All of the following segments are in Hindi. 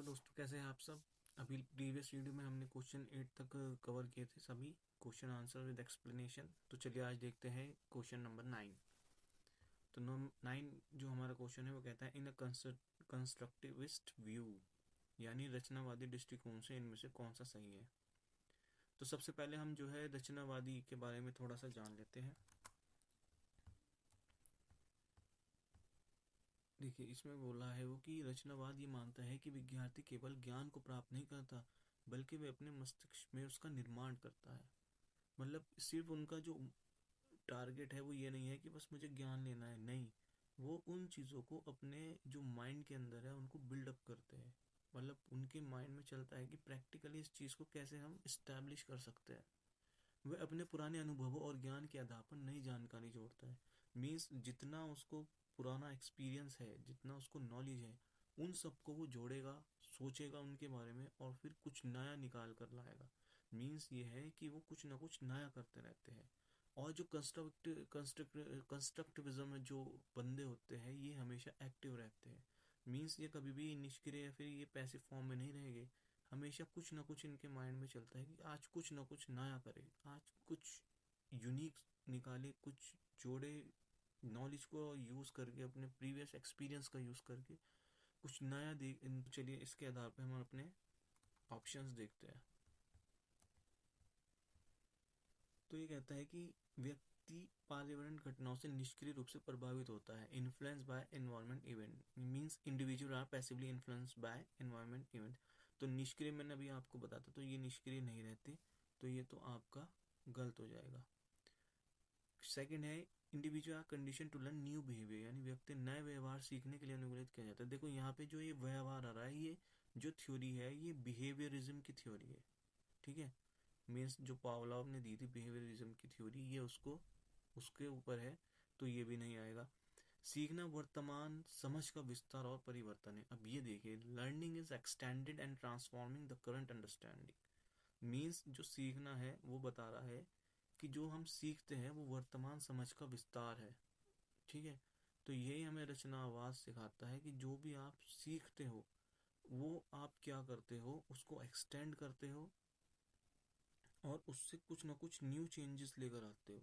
दोस्तों, कैसे हैं आप सब। अभी प्रीवियस वीडियो में हमने क्वेश्चन 8 तक कवर किए थे, सभी क्वेश्चन आंसर विद एक्सप्लेनेशन। तो चलिए आज देखते हैं क्वेश्चन नंबर 9। तो 9 जो हमारा क्वेश्चन है वो कहता है इन अ कंस्ट्रक्टिविस्ट व्यू, यानी रचनावादी दृष्टिकोण से इनमें से कौन सा सही है। तो सबसे पहले हम जो है रचनावादी के बारे में थोड़ा सा जान लेते हैं। देखिए, इसमें बोला है वो कि रचनावाद ये मानता है कि विद्यार्थी केवल ज्ञान को प्राप्त नहीं करता, बल्कि वे अपने मस्तिष्क में उसका निर्माण करता है। मतलब सिर्फ उनका जो टारगेट है वो ये नहीं है कि बस मुझे ज्ञान लेना है, नहीं, वो उन चीज़ों को अपने जो माइंड के अंदर है उनको बिल्डअप करते हैं। मतलब उनके माइंड में चलता है कि प्रैक्टिकली इस चीज़ को कैसे हम इस्टेब्लिश कर सकते हैं। वह अपने पुराने अनुभवों और ज्ञान के आधार पर नई जानकारी जोड़ता है। मीन्स जितना उसको पुराना एक्सपीरियंस है, जितना उसको नॉलेज है, उन सबको वो जोड़ेगा, सोचेगा उनके बारे में और फिर कुछ नया निकाल कर लाएगा। मीन्स ये है कि वो कुछ ना कुछ नया करते रहते हैं। और जो कंस्ट्रक्टिविज्म में जो बंदे होते हैं ये हमेशा एक्टिव रहते हैं। मीन्स ये कभी भी निष्क्रिय या फिर ये पैसिव फॉर्म में नहीं रहेंगे। हमेशा कुछ ना कुछ इनके माइंड में चलता है कि आज कुछ ना कुछ नया करे, आज कुछ यूनिक निकाले, कुछ जोड़े, नॉलेज को यूज़ करके, अपने प्रीवियस एक्सपीरियंस का यूज़ करके कुछ नया देख। चलिए इसके आधार पर हम अपने ऑप्शंस देखते हैं। तो ये कहता है कि व्यक्ति पर्यावरण घटनाओं से निष्क्रिय रूप से प्रभावित होता है, influence by environment event. Means individual are passively influence by environment event. तो निष्क्रिय मैंने अभी आपको बताता, तो ये निष्क्रिय नहीं रहते, तो ये तो आपका गलत हो जाएगा। सेकंड है individual condition to learn new behaviour, यानी व्यक्ति नए व्यवहार सीखने के लिए अनुकूलित किया जाता है। देखो यहाँ पे जो ये व्यवहार आ रहा है, ये जो थ्योरी है ये बिहेवियरिज्म की थ्योरी है। ठीक है, मीन्स जो पावलोव ने दी थी बिहेवियरिज्म की थ्योरी, ये उसको उसके ऊपर है, तो ये भी नहीं आएगा। सीखना वर्तमान समझ का विस्तार और परिवर्तन है। अब ये देखिए, learning is extended and transforming the current understanding. Means जो सीखना है वो बता रहा है कि जो हम सीखते हैं वो वर्तमान समझ का विस्तार है। ठीक है, तो यही हमें रचनावाद सिखाता है कि जो भी आप सीखते हो वो आप क्या करते हो, उसको एक्सटेंड करते हो और उससे कुछ ना कुछ न्यू चेंजेस लेकर आते हो।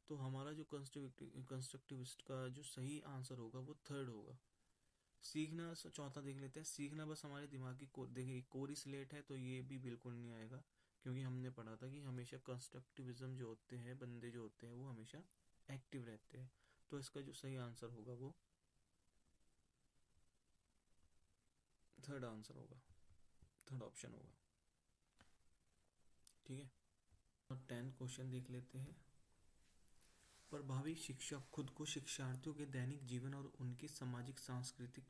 तो हमारा जो कंस्ट्रक्टिविस्ट का जो सही आंसर होगा वो थर्ड होगा। सीखना चौथा देख लेते हैं। सीखना बस हमारे दिमाग की देखिए कोरी स्लेट है, तो ये भी बिल्कुल नहीं आएगा, क्योंकि हमने पढ़ा था कि हमेशा कंस्ट्रक्टिविज्म जो होते हैं, बंदे जो होते हैं वो हमेशा एक्टिव रहते हैं। तो इसका जो सही आंसर होगा वो थर्ड आंसर होगा, थर्ड ऑप्शन होगा। ठीक है, और 10 क्वेश्चन देख लेते हैं। प्रभावी शिक्षक खुद को शिक्षार्थियों के दैनिक जीवन और उनकी सामाजिक सांस्कृतिक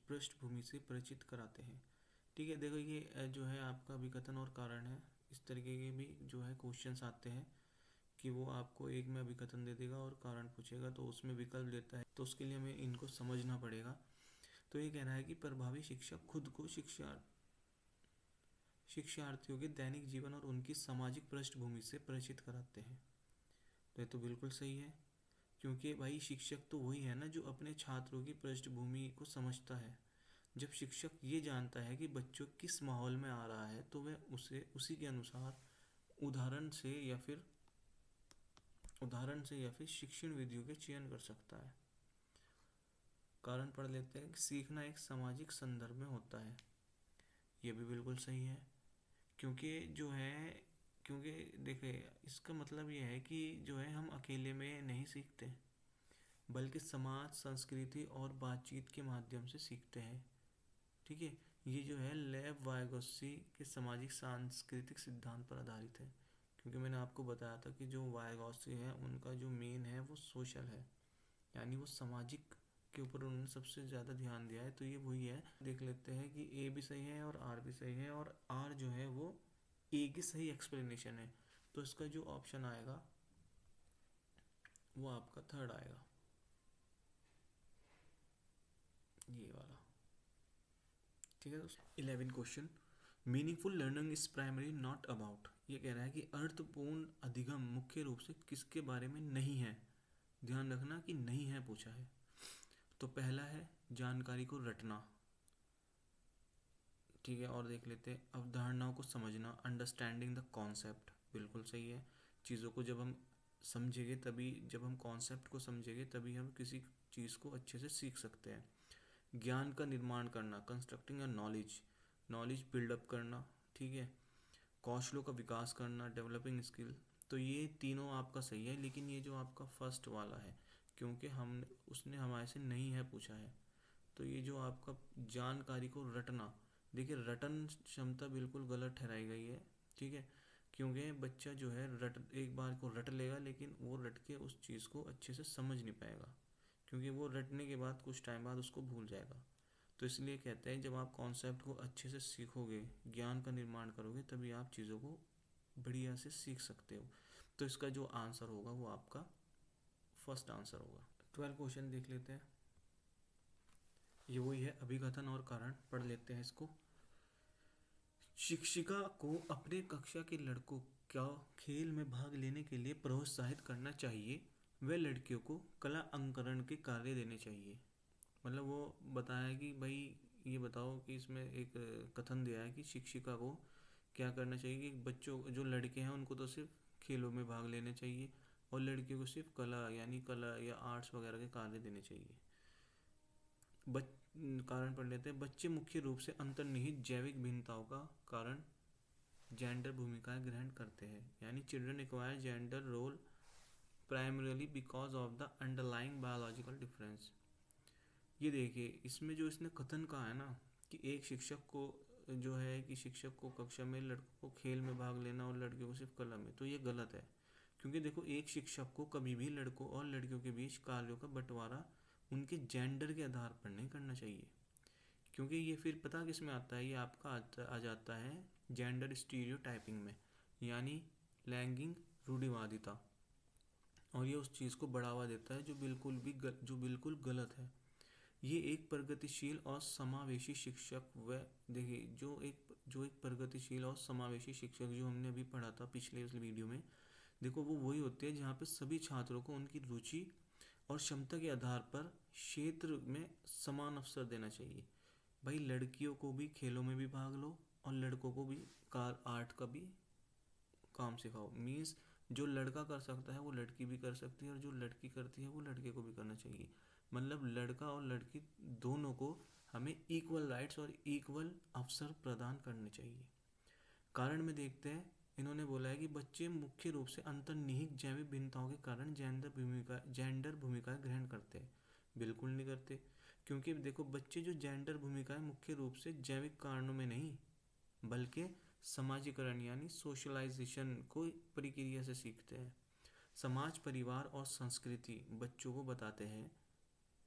पृष्ठभूमि से परिचित कराते हैं। ठीक है, देखो ये जो है आपका विकथन और कारण है। इस तरीके के भी जो है क्वेश्चंस आते हैं कि वो आपको एक में अभिकथन दे देगा और कारण पूछेगा, तो उसमें विकल्प देता है, तो उसके लिए हमें इनको समझना पड़ेगा। तो ये कहना है कि प्रभावी शिक्षक खुद को शिक्षार्थियों के दैनिक जीवन और उनकी सामाजिक पृष्ठभूमि से परिचित कराते हैं। तो ये तो बिल्कुल सही है, क्योंकि भाई शिक्षक तो वही है ना जो अपने छात्रों की पृष्ठभूमि को समझता है। जब शिक्षक ये जानता है कि बच्चों किस माहौल में आ रहा है, तो वह उसे उसी के अनुसार उदाहरण से या फिर शिक्षण विधियों के चयन कर सकता है। कारण पढ़ लेते हैं कि सीखना एक सामाजिक संदर्भ में होता है। ये भी बिल्कुल सही है, क्योंकि जो है, क्योंकि देखिए इसका मतलब ये है कि जो है हम अकेले में नहीं सीखते, बल्कि समाज, संस्कृति और बातचीत के माध्यम से सीखते हैं। ठीक है, ये जो है लेव वायगोत्स्की के सामाजिक सांस्कृतिक सिद्धांत पर आधारित है। क्योंकि मैंने आपको बताया था कि जो वायगोत्स्की है उनका जो मेन है वो सोशल है, यानी वो सामाजिक के ऊपर उन्होंने सबसे ज़्यादा ध्यान दिया है, तो ये वही है। देख लेते हैं कि ए भी सही है और आर भी सही है, और आर जो है वो ए की सही एक्सप्लेनेशन है। तो इसका जो ऑप्शन आएगा वो आपका थर्ड आएगा, ये वाला। ठीक है दोस्तों, 11 question. Meaningful learning is primary not about. ये कह रहा है कि अर्थपूर्ण अधिगम मुख्य रूप से किसके बारे में नहीं है। ध्यान रखना कि नहीं है पूछा है। तो पहला है जानकारी को रटना, ठीक है, और देख लेते हैं अवधारणाओं को समझना, अंडरस्टैंडिंग द कॉन्सेप्ट, बिल्कुल सही है। चीज़ों को जब हम समझेंगे तभी, जब हम कॉन्सेप्ट को समझेंगे तभी हम किसी चीज़ को अच्छे से सीख सकते हैं। ज्ञान का निर्माण करना, constructing a knowledge, knowledge buildup करना, ठीक है। कौशलों का विकास करना, डेवलपिंग स्किल। तो ये तीनों आपका सही है, लेकिन ये जो आपका फर्स्ट वाला है, क्योंकि हम उसने हमारे से नहीं है पूछा है, तो ये जो आपका जानकारी को रटना, देखिए रटन क्षमता बिल्कुल गलत ठहराई गई है, ठीक है। क्योंकि बच्चा जो है रट एक बार को रट लेगा, लेकिन वो रट के उस चीज़ को अच्छे से समझ नहीं पाएगा, क्योंकि वो रटने के बाद कुछ टाइम बाद उसको भूल जाएगा। तो इसलिए कहते हैं जब आप कॉन्सेप्ट को अच्छे से सीखोगे, ज्ञान का निर्माण करोगे, तभी आप चीज़ों को बढ़िया से सीख सकते हो। तो इसका जो आंसर होगा वो आपका फर्स्ट आंसर होगा। 12 क्वेश्चन देख लेते हैं। ये वही है, अभिकथन और कारण, पढ़ लेते हैं इसको। शिक्षिका को अपने कक्षा के लड़कों का खेल में भाग लेने के लिए प्रोत्साहित करना चाहिए। वे लड़कियों को कला अंकरण के कार्य देने चाहिए। मतलब वो बताया कि भाई ये बताओ कि इसमें एक कथन दिया है कि शिक्षिका को क्या करना चाहिए कि बच्चों जो लड़के हैं उनको तो सिर्फ खेलों में भाग लेने चाहिए, और लड़कियों को सिर्फ कला यानी कला या आर्ट्स वगैरह के कार्य देने चाहिए। बच कारण पढ़ लेते हैं। बच्चे मुख्य रूप से अंतर्निहित जैविक भिन्नताओं का कारण जेंडर भूमिकाएं ग्रहण करते हैं, यानी children acquire gender role primarily because of the underlying biological difference. ये देखिए इसमें जो इसने कथन कहा है ना कि एक शिक्षक को जो है कि शिक्षक को कक्षा में लड़कों को खेल में भाग लेना और लड़कियों को सिर्फ कला में, तो ये गलत है। क्योंकि देखो एक शिक्षक को कभी भी लड़कों और लड़कियों के बीच कार्यों का बंटवारा उनके जेंडर के आधार पर नहीं करना चाहिए, क्योंकि ये फिर पता किस में आता है, ये आपका आ जाता है जेंडर स्टीरियोटाइपिंग में, यानी लैंगिक रूढ़िवादिता, और ये उस चीज़ को बढ़ावा देता है जो बिल्कुल गलत है। ये एक प्रगतिशील और समावेशी शिक्षक व देखिए जो एक प्रगतिशील और समावेशी शिक्षक जो हमने अभी पढ़ा था पिछले उस वीडियो में, देखो वो वही होते हैं जहाँ पे सभी छात्रों को उनकी रुचि और क्षमता के आधार पर क्षेत्र में समान अवसर देना चाहिए। भाई लड़कियों को भी खेलों में भी भाग लो और लड़कों को भी कार आर्ट का भी काम सिखाओ। मीन्स जो लड़का कर सकता है वो लड़की भी कर सकती है, और जो लड़की करती है वो लड़के को भी करना चाहिए। मतलब लड़का और लड़की दोनों को हमें इक्वल राइट्स और इक्वल अवसर प्रदान करने चाहिए। कारण में देखते हैं, इन्होंने बोला है कि बच्चे मुख्य रूप से अंतर्निहित जैविक भिन्नताओं के कारण जेंडर भूमिकाएं ग्रहण करते हैं। बिल्कुल नहीं करते, क्योंकि देखो बच्चे जो जेंडर भूमिकाएं मुख्य रूप से जैविक कारणों में नहीं, बल्कि समाजीकरण यानी सोशलाइजेशन को प्रक्रिया से सीखते हैं। समाज, परिवार और संस्कृति बच्चों को बताते हैं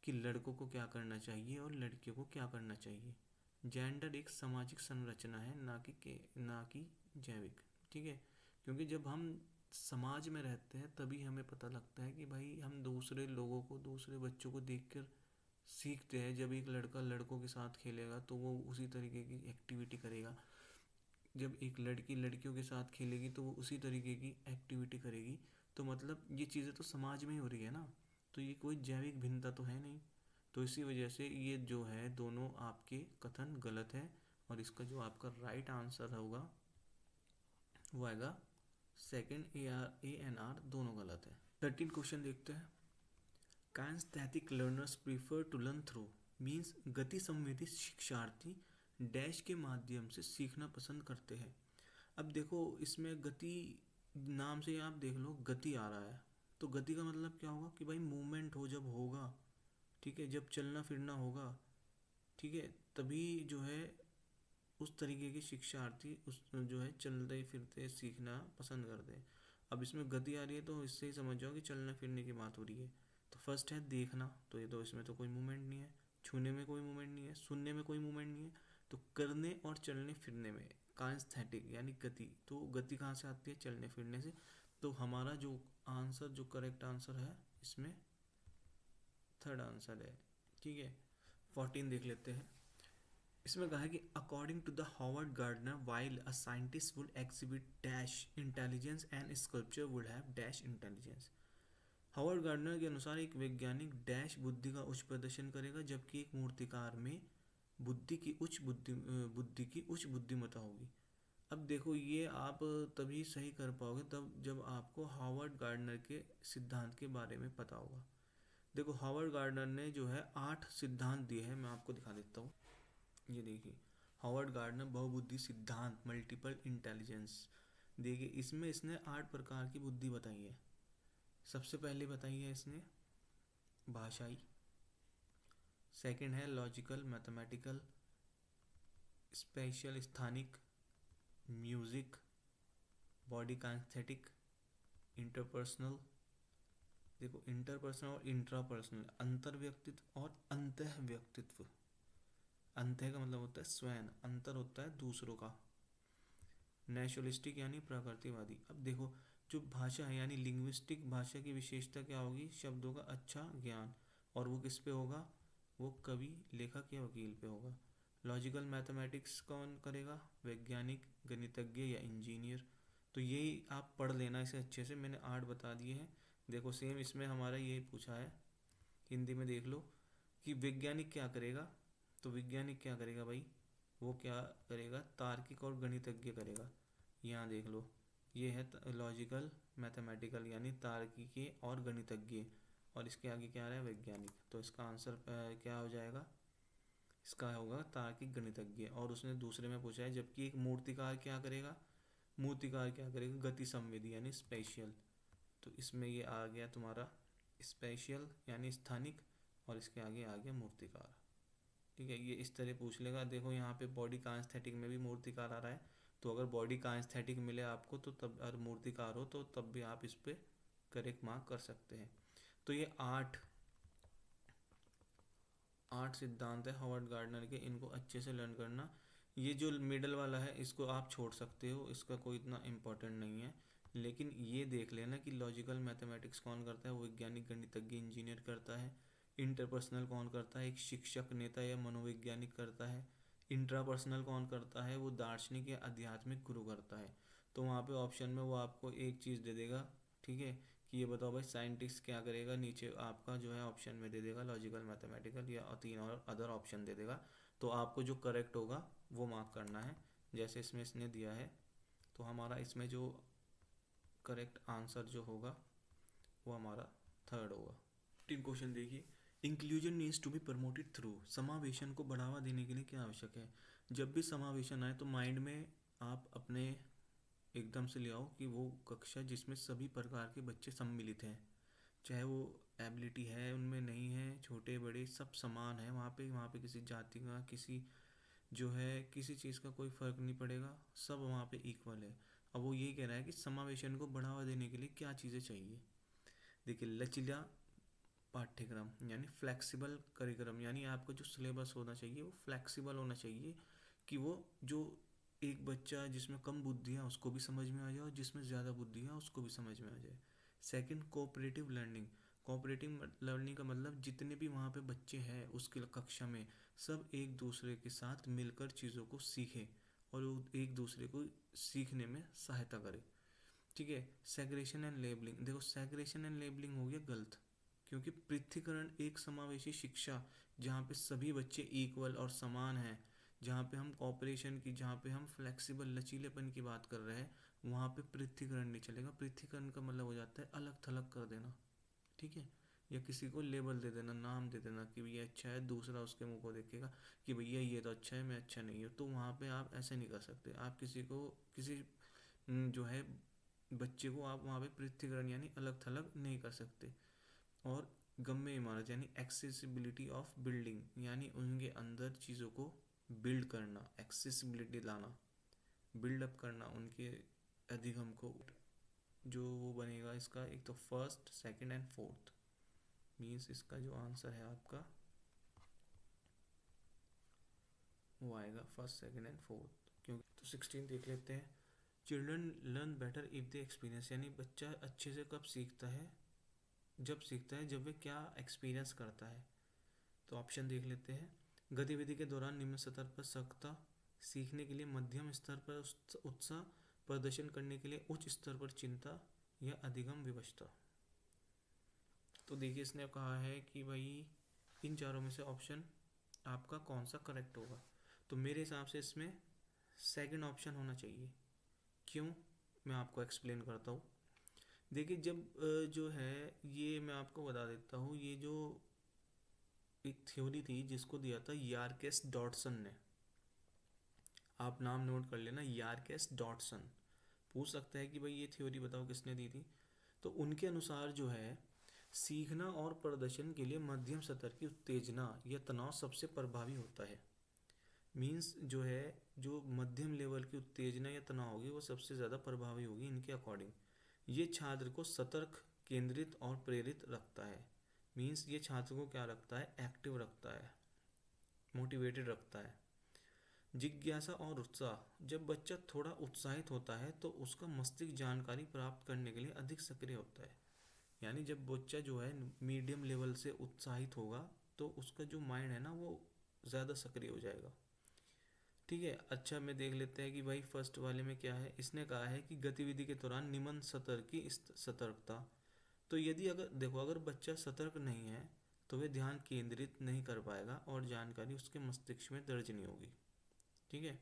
कि लड़कों को क्या करना चाहिए और लड़कियों को क्या करना चाहिए। जेंडर एक सामाजिक संरचना है, ना कि जैविक, ठीक है। क्योंकि जब हम समाज में रहते हैं तभी हमें पता लगता है कि भाई हम दूसरे लोगों को, दूसरे बच्चों को देखकर सीखते हैं। जब एक लड़का लड़कों के साथ खेलेगा तो वो उसी तरीके की एक्टिविटी करेगा, जब एक लड़की लड़कियों के साथ खेलेगी तो वो उसी तरीके की एक्टिविटी करेगी। तो मतलब ये चीज़ें तो समाज में ही हो रही है ना, तो ये कोई जैविक भिन्नता तो है नहीं। तो इसी वजह से ये जो है दोनों आपके कथन गलत है, और इसका जो आपका राइट आंसर होगा वो आएगा सेकंड। ए एन आर दोनों गलत है। 13 क्वेश्चन देखते हैं। Kinesthetic learners prefer to learn through, means गति संवेदी शिक्षार्थी डैश के माध्यम से सीखना पसंद करते हैं। अब देखो इसमें गति, नाम से आप देख लो गति आ रहा है, तो गति का मतलब क्या होगा कि भाई मूवमेंट हो जब होगा, ठीक है, जब चलना फिरना होगा, ठीक है, तभी जो है उस तरीके के शिक्षार्थी उस जो है चलते फिरते सीखना पसंद करते हैं। अब इसमें गति आ रही है तो इससे ही समझ जाओ कि चलने फिरने की बात हो रही है। तो फर्स्ट है देखना, तो ये तो इसमें तो कोई मूवमेंट नहीं है। छूने में कोई मूवमेंट नहीं है, सुनने में कोई मूवमेंट नहीं है। तो करने और चलने फिरने में काइनेस्थेटिक यानी गति, तो गति कहाँ से आती है? चलने फिरने से। तो हमारा जो आंसर, जो करेक्ट आंसर है इसमें थर्ड आंसर है, ठीक है। 14 देख लेते हैं। इसमें कहा है कि according to the Howard Gardner while a scientist would exhibit dash intelligence and sculpture would have dash intelligence. Howard Gardner के अनुसार एक वैज्ञानिक डैश बुद्धि का उच्च प्रदर्शन करेगा, जबकि एक मूर्तिकार में बुद्धि की उच्च बुद्धिमत्ता होगी। अब देखो ये आप तभी सही कर पाओगे तब जब आपको हावर्ड गार्डनर के सिद्धांत के बारे में पता होगा। देखो हावर्ड गार्डनर ने जो है 8 सिद्धांत दिए हैं, मैं आपको दिखा देता हूँ। ये देखिए हावर्ड गार्डनर बहुबुद्धि सिद्धांत मल्टीपल इंटेलिजेंस। देखिए इसमें इसने 8 प्रकार की बुद्धि बताई है। सबसे पहले बताई है इसने भाषाई, सेकंड है लॉजिकल मैथमेटिकल, स्पेशल स्थानिक, म्यूजिक, बॉडी काइनेस्थेटिक, इंटरपर्सनल। देखो इंटरपर्सनल और इंट्रापर्सनल, अंतर व्यक्तित्व और अंतः व्यक्तित्व। अंतः का मतलब होता है स्वयं, अंतर होता है दूसरों का। नेचुरलिस्टिक यानी प्रकृतिवादी। अब देखो जो भाषा है यानी लिंग्विस्टिक, भाषा की विशेषता क्या होगी, शब्दों का अच्छा ज्ञान, और वो किस पे होगा, वो कवि, लेखक या वकील पे होगा। लॉजिकल मैथमेटिक्स कौन करेगा, वैज्ञानिक, गणितज्ञ या इंजीनियर। तो यही आप पढ़ लेना इसे अच्छे से, मैंने 8 बता दिए हैं। देखो सेम इसमें हमारा यही पूछा है, हिंदी में देख लो कि वैज्ञानिक क्या करेगा। तो वैज्ञानिक क्या करेगा भाई, वो क्या करेगा, तार्किक और गणितज्ञ करेगा। यहाँ देख लो ये है लॉजिकल मैथमेटिकल यानी तार्किक और गणितज्ञ, और इसके आगे क्या आ रहा है, वैज्ञानिक। तो इसका आंसर क्या हो जाएगा, इसका होगा तार्किक गणितज्ञ। और उसने दूसरे में पूछा है जबकि एक मूर्तिकार क्या करेगा, मूर्तिकार क्या करेगा, गति संवेदी यानी स्पेशियल। तो इसमें ये आ गया तुम्हारा स्पेशियल यानी स्थानिक, और इसके आगे आ गया मूर्तिकार। ठीक है, ये इस तरह पूछ लेगा। देखो यहाँ पे बॉडी काइनेस्थेटिक में भी मूर्तिकार आ रहा है, तो अगर बॉडी काइनेस्थेटिक मिले आपको तो तब, और मूर्तिकार हो तो तब भी आप इस पे करेक्ट मार्क कर सकते हैं। तो ये 8 सिद्धांत है हॉवर्ड गार्डनर के, इनको अच्छे से लर्न करना। ये जो मिडल वाला है इसको आप छोड़ सकते हो, इसका कोई इतना इम्पोर्टेंट नहीं है। लेकिन ये देख लेना कि लॉजिकल मैथमेटिक्स कौन करता है, वो वैज्ञानिक, गणितज्ञ, इंजीनियर करता है। इंटरपर्सनल कौन करता है, एक शिक्षक, नेता या मनोवैज्ञानिक करता है। इंट्रापर्सनल कौन करता है, वो दार्शनिक या आध्यात्मिक गुरु करता है। तो वहाँ पे ऑप्शन में वो आपको एक चीज़ दे देगा, ठीक है, कि ये बताओ भाई साइंटिस्ट क्या करेगा, नीचे आपका जो है ऑप्शन में दे देगा लॉजिकल मैथमेटिकल या 3 और अदर ऑप्शन दे देगा। तो आपको जो करेक्ट होगा वो मार्क करना है, जैसे इसमें इसने दिया है। तो हमारा इसमें जो करेक्ट आंसर जो होगा वो हमारा थर्ड होगा। 3 क्वेश्चन देखिए, inclusion needs to be promoted through, समावेशन को बढ़ावा देने के लिए क्या आवश्यक है। जब भी समावेशन आए तो माइंड में आप अपने एकदम से ले आओ कि वो कक्षा जिसमें सभी प्रकार के बच्चे सम्मिलित हैं, चाहे वो एबिलिटी है उनमें नहीं है, छोटे बड़े सब समान है वहाँ पे किसी जाति का, किसी जो है किसी चीज़ का कोई फ़र्क नहीं पड़ेगा, सब वहाँ पे इक्वल है। अब वो यही कह रहा है कि समावेशन को बढ़ावा देने के लिए क्या चीज़ें चाहिए। देखिए लचीला पाठ्यक्रम यानी फ्लेक्सिबल करिकुलम, यानी आपका जो सिलेबस होना चाहिए वो फ्लेक्सिबल होना चाहिए, कि वो जो एक बच्चा जिसमें कम बुद्धि है उसको भी समझ में आ जाए और जिसमें ज़्यादा बुद्धि है उसको भी समझ में आ जाए। Second cooperative learning, cooperative learning का मतलब जितने भी वहाँ पे बच्चे हैं उसके कक्षा में सब एक दूसरे के साथ मिलकर चीज़ों को सीखें और वो एक दूसरे को सीखने में सहायता करें। ठीक है, सेग्रेशन एंड लेबलिंग, देखो सेग्रेशन एंड लेबलिंग हो गया गलत, क्योंकि पृथ्वीकरण एक समावेशी शिक्षा जहाँ पे सभी बच्चे इक्वल और समान हैं, जहाँ पे हम कॉपरेशन की, जहाँ पे हम फ्लेक्सिबल लचीलेपन की बात कर रहे हैं, वहाँ पे पृथ्वीकरण नहीं चलेगा। पृथ्वीकरण का मतलब हो जाता है अलग थलग कर देना, ठीक है, या किसी को लेबल दे देना, नाम दे देना कि ये अच्छा है, दूसरा उसके मुंह को देखेगा कि भैया ये तो अच्छा है मैं अच्छा नहीं हूँ। तो वहाँ पे आप ऐसे नहीं कर सकते, आप किसी को किसी जो है बच्चे को आप वहाँ पे पृथ्वीकरण यानी अलग थलग नहीं कर सकते। और गम्य इमारत यानी एक्सेसिबिलिटी ऑफ बिल्डिंग, यानी उनके अंदर चीज़ों को बिल्ड करना, एक्सेसिबिलिटी लाना, बिल्डअप करना उनके अधिगम को। जो वो बनेगा इसका एक तो first second and fourth, means इसका जो आंसर है आपका वो आएगा फर्स्ट सेकंड एंड फोर्थ। क्योंकि तो 16 देख लेते हैं, children learn better if they experience, यानी बच्चा अच्छे से कब सीखता है, जब सीखता है जब वे क्या एक्सपीरियंस करता है। तो ऑप्शन देख लेते हैं, गतिविधि के दौरान निम्न स्तर पर सख्ता, सीखने के लिए मध्यम स्तर पर उत्साह, प्रदर्शन करने के लिए उच्च स्तर पर चिंता, या अधिगम विवशता। तो देखिए इसने कहा है कि भाई इन चारों में से ऑप्शन आपका कौन सा करेक्ट होगा? तो मेरे हिसाब से इसमें सेकंड ऑप्शन होना चाहिए। क्यों? मैं आपको एक्सप्लेन करता हूँ। देखिए, जब जो है, ये मैं आपको बता देता हूँ, ये जो एक थ्योरी थी जिसको दिया था यारकेस डॉटसन ने, आप नाम नोट कर लेना, यारकेस डॉटसन। पूछ सकता है कि भाई ये थ्योरी बताओ किसने दी थी। तो उनके अनुसार जो है, सीखना और प्रदर्शन के लिए मध्यम स्तर की उत्तेजना या तनाव सबसे प्रभावी होता है। मीन्स जो है, जो मध्यम लेवल की उत्तेजना या तनाव होगी वो सबसे ज़्यादा प्रभावी होगी इनके अकॉर्डिंग। ये छात्र को सतर्क, केंद्रित और प्रेरित रखता है। मीन्स ये छात्र को क्या रखता है? एक्टिव रखता है, मोटिवेटेड रखता है। जिज्ञासा और उत्साह, जब बच्चा थोड़ा उत्साहित होता है तो उसका मस्तिष्क जानकारी प्राप्त करने के लिए अधिक सक्रिय होता है। यानी जब बच्चा जो है मीडियम लेवल से उत्साहित होगा तो उसका जो माइंड है ना वो ज़्यादा सक्रिय हो जाएगा। ठीक है, अच्छा मैं देख लेते हैं कि भाई फर्स्ट वाले में क्या है। इसने कहा है कि गतिविधि के दौरान निम्न स्तर की सतर्कता। तो यदि अगर देखो, अगर बच्चा सतर्क नहीं है तो वह ध्यान केंद्रित नहीं कर पाएगा और जानकारी उसके मस्तिष्क में दर्ज नहीं होगी। ठीक है,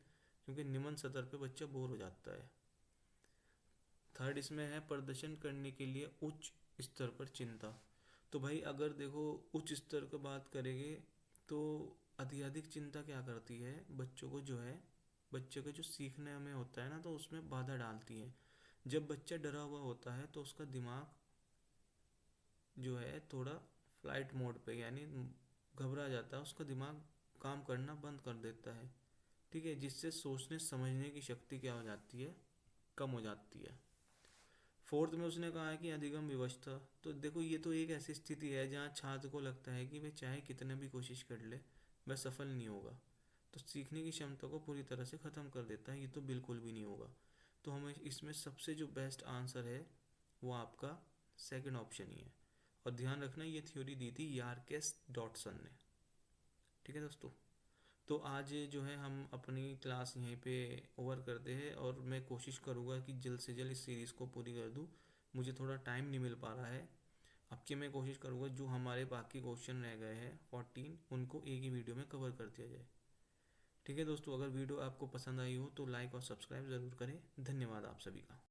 क्योंकि निम्न स्तर पे बच्चा बोर हो जाता है। थर्ड इसमें है प्रदर्शन करने के लिए उच्च स्तर पर चिंता। तो भाई अगर देखो उच्च स्तर की बात करेंगे तो अत्यधिक चिंता क्या करती है बच्चों को, जो है बच्चे को जो सीखने में होता है ना तो उसमें बाधा डालती है। जब बच्चा डरा हुआ होता है तो उसका दिमाग जो है थोड़ा फ्लाइट मोड पे, यानी घबरा जाता है, उसका दिमाग काम करना बंद कर देता है। ठीक है, जिससे सोचने समझने की शक्ति क्या हो जाती है? कम हो जाती है। फोर्थ में उसने कहा है कि अधिगम विवशता। तो देखो ये तो एक ऐसी स्थिति है जहाँ छात्र को लगता है कि वह चाहे कितने भी कोशिश कर ले वह सफल नहीं होगा, तो सीखने की क्षमता को पूरी तरह से ख़त्म कर देता है। ये तो बिल्कुल भी नहीं होगा। तो हमें इसमें सबसे जो बेस्ट आंसर है वो आपका सेकंड ऑप्शन ही है। और ध्यान रखना ये थ्योरी दी थी यारकेस डॉटसन ने। ठीक है दोस्तों, तो आज जो है हम अपनी क्लास यहीं पे ओवर करते हैं और मैं कोशिश करूँगा कि जल्द से जल्द इस सीरीज़ को पूरी कर दूँ। मुझे थोड़ा टाइम नहीं मिल पा रहा है। अब की मैं कोशिश करूँगा जो हमारे बाकी क्वेश्चन रह गए हैं 14, उनको एक ही वीडियो में कवर कर दिया जाए। ठीक है दोस्तों, अगर वीडियो आपको पसंद आई हो तो लाइक और सब्सक्राइब ज़रूर करें। धन्यवाद आप सभी का।